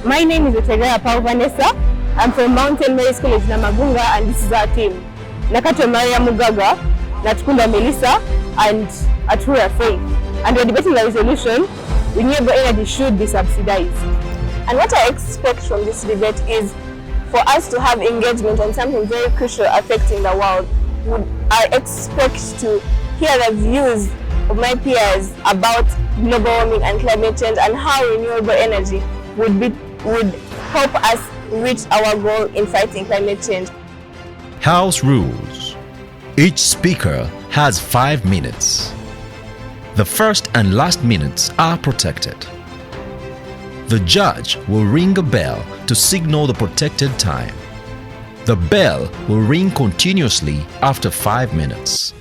My name is Vanessa. I'm from Mt.St.Mary'S College, Namagunga, and this is our team. Nakatwa Maria Mugaga, Natukunda Melissa, and Atura Faith. And we're debating the resolution, renewable energy should be subsidized. And what I expect from this debate is for us to have engagement on something very crucial affecting the world. I expect to hear the views of my peers about global warming and climate change and how renewable energy would help us reach our goal in fighting climate change. House rules. Each speaker has 5 minutes. The first and last minutes are protected. The judge will ring a bell to signal the protected time. The bell will ring continuously after 5 minutes.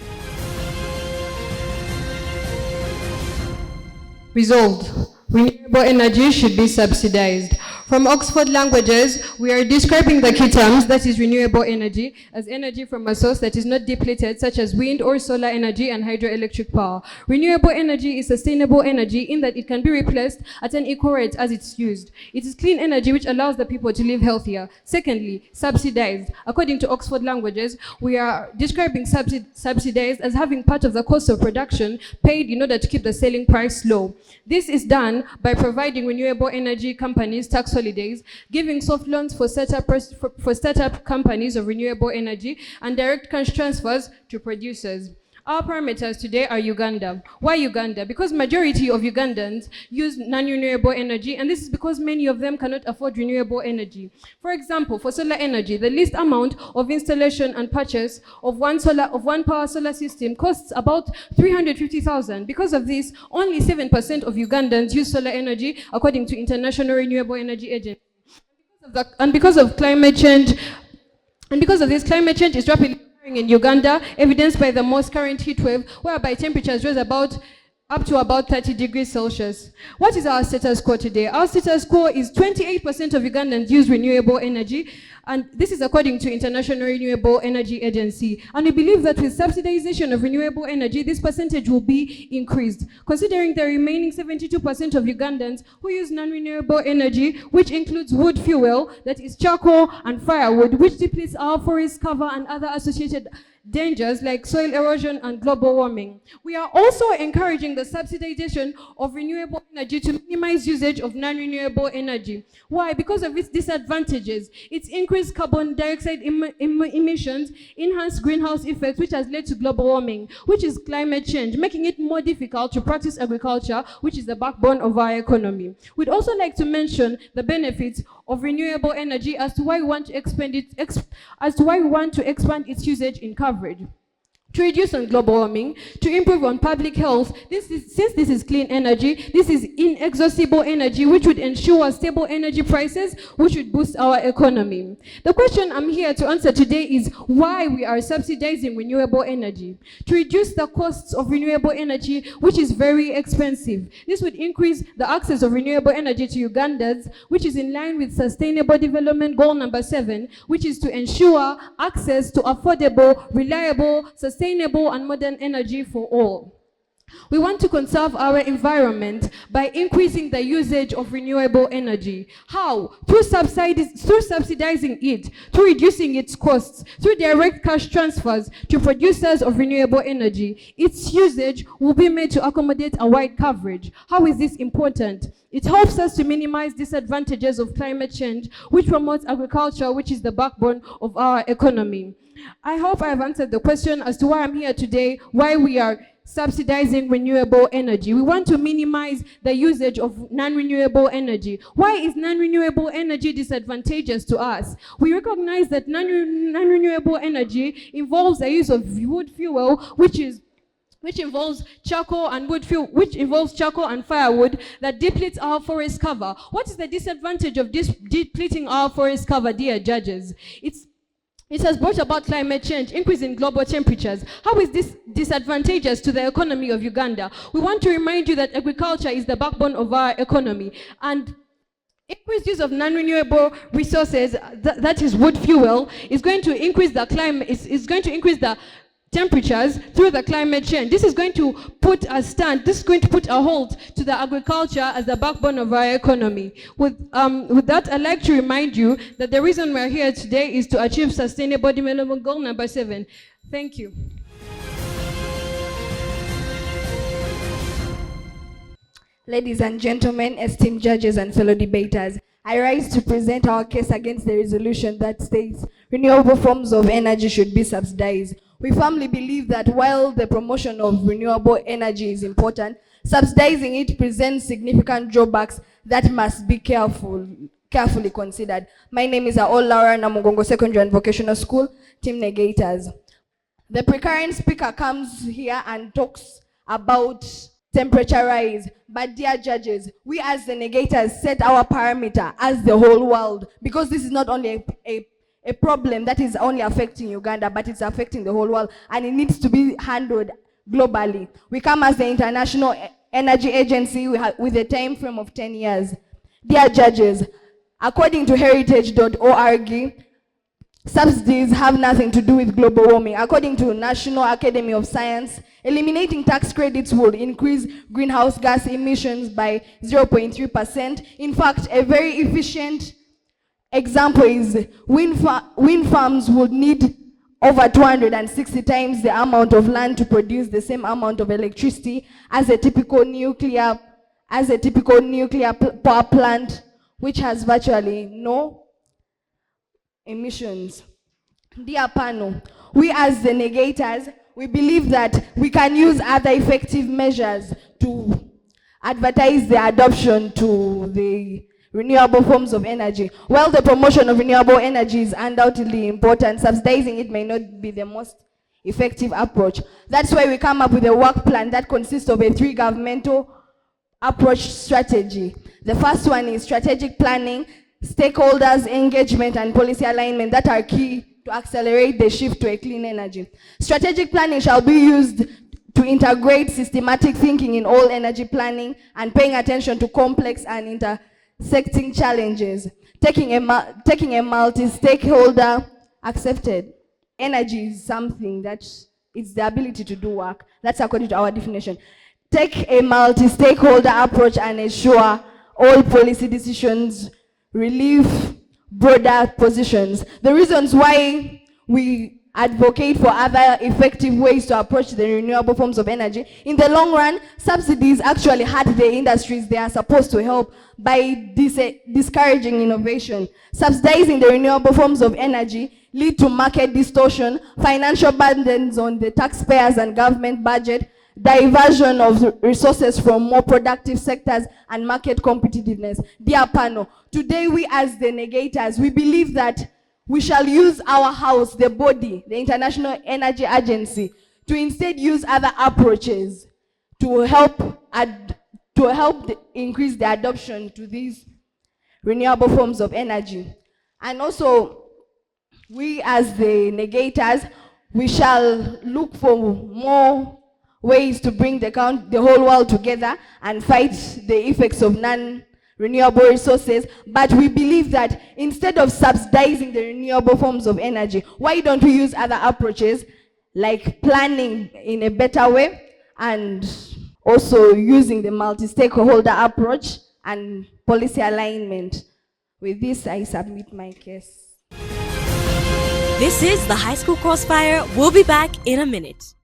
Resolved. Renewable energy should be subsidized. From Oxford Languages, we are describing the key terms, that is renewable energy, as energy from a source that is not depleted, such as wind or solar energy and hydroelectric power. Renewable energy is sustainable energy in that it can be replaced at an equal rate as it's used. It is clean energy which allows the people to live healthier. Secondly, subsidized. According to Oxford Languages, we are describing subsidized as having part of the cost of production paid in order to keep the selling price low. This is done by providing renewable energy companies tax holidays, giving soft loans for startup companies of renewable energy, and direct cash transfers to producers. Our parameters today are Uganda. Why Uganda? Because majority of Ugandans use non-renewable energy, and this is because many of them cannot afford renewable energy. For example, for solar energy, the least amount of installation and purchase of one power solar system costs about 350,000. Because of this, only 7% of Ugandans use solar energy, according to International Renewable Energy Agency. And because of climate change, climate change is rapidly in Uganda, evidenced by the most current heat wave, whereby temperatures rose up to about 30 degrees Celsius. What is our status quo today? Our status quo is 28% of Ugandans use renewable energy, and this is according to International Renewable Energy Agency. And we believe that with subsidization of renewable energy, this percentage will be increased. Considering the remaining 72% of Ugandans who use non-renewable energy, which includes wood fuel, that is charcoal and firewood, which depletes our forest cover and other associated dangers like soil erosion and global warming. We are also encouraging the subsidization of renewable energy to minimize usage of non-renewable energy. Why? Because of its disadvantages. Its increased carbon dioxide emissions, enhanced greenhouse effects, which has led to global warming, which is climate change, making it more difficult to practice agriculture, which is the backbone of our economy. We'd also like to mention the benefits of renewable energy as to why we want to expand its usage in coverage. To reduce on global warming, to improve on public health. Since this is clean energy, this is inexhaustible energy, which would ensure stable energy prices, which would boost our economy. The question I'm here to answer today is why we are subsidizing renewable energy. To reduce the costs of renewable energy, which is very expensive. This would increase the access of renewable energy to Ugandans, which is in line with Sustainable Development Goal number 7, which is to ensure access to affordable, reliable, sustainable and modern energy for all. We want to conserve our environment by increasing the usage of renewable energy. How? Through subsidizing it, through reducing its costs, through direct cash transfers to producers of renewable energy. Its usage will be made to accommodate a wide coverage. How is this important? It helps us to minimize disadvantages of climate change, which promotes agriculture, which is the backbone of our economy. I hope I have answered the question as to why I'm here today, why we are subsidizing renewable energy. We want to minimize the usage of non-renewable energy. Why is non-renewable energy disadvantageous to us? We recognize that non-renewable energy involves the use of wood fuel, which involves charcoal and wood fuel, which involves charcoal and firewood that depletes our forest cover. What is the disadvantage of depleting our forest cover, dear judges? It has brought about climate change, increase in global temperatures. How is this disadvantageous to the economy of Uganda? We want to remind you that agriculture is the backbone of our economy, and increased use of non-renewable resources, that is wood fuel, is going to increase the temperatures through the climate change. This is going to put a halt to the agriculture as the backbone of our economy. With that, I'd like to remind you that the reason we're here today is to achieve Sustainable Development Goal number 7. Thank you. Ladies and gentlemen, esteemed judges and fellow debaters, I rise to present our case against the resolution that states renewable forms of energy should be subsidized. We firmly believe that while the promotion of renewable energy is important, subsidizing it presents significant drawbacks that must be carefully considered. My name is Aol Laura, Namugongo Secondary and Vocational School, Team Negators. The precurrent speaker comes here and talks about temperature rise, but dear judges, we as the negators set our parameter as the whole world, because this is not only a problem that is only affecting Uganda, but it's affecting the whole world, and it needs to be handled globally. We come as the International Energy Agency with a time frame of 10 years. Dear judges, according to heritage.org, subsidies have nothing to do with global warming. According to National Academy of Science, eliminating tax credits will increase greenhouse gas emissions by 0.3%. In fact, a very efficient example is wind farms would need over 260 times the amount of land to produce the same amount of electricity as a typical nuclear power plant, which has virtually no emissions. Dear panel, we as the negators, we believe that we can use other effective measures to advertise the adoption to the renewable forms of energy. While the promotion of renewable energy is undoubtedly important, subsidizing it may not be the most effective approach. That's why we come up with a work plan that consists of a 3 governmental approach strategy. The first one is strategic planning, stakeholders, engagement, and policy alignment that are key to accelerate the shift to a clean energy. Strategic planning shall be used to integrate systematic thinking in all energy planning and paying attention to complex and intersecting challenges. Taking a multi-stakeholder accepted. Energy is something that it's the ability to do work. That's according to our definition. Take a multi-stakeholder approach and ensure all policy decisions relieve broader positions. The reasons why we advocate for other effective ways to approach the renewable forms of energy. In the long run, subsidies actually hurt the industries they are supposed to help by discouraging innovation. Subsidizing the renewable forms of energy lead to market distortion, financial burdens on the taxpayers and government budget, diversion of resources from more productive sectors, and market competitiveness. Dear panel, today we as the negators, we believe that we shall use our house, the body, the International Energy Agency, to instead use other approaches to help increase the adoption to these renewable forms of energy. And also, we as the negators, we shall look for more ways to bring the whole world together and fight the effects of non-renewable resources. But we believe that instead of subsidizing the renewable forms of energy, why don't we use other approaches like planning in a better way and also using the multi-stakeholder approach and policy alignment. With this, I submit my case. This is the High School Crossfire. We'll be back in a minute.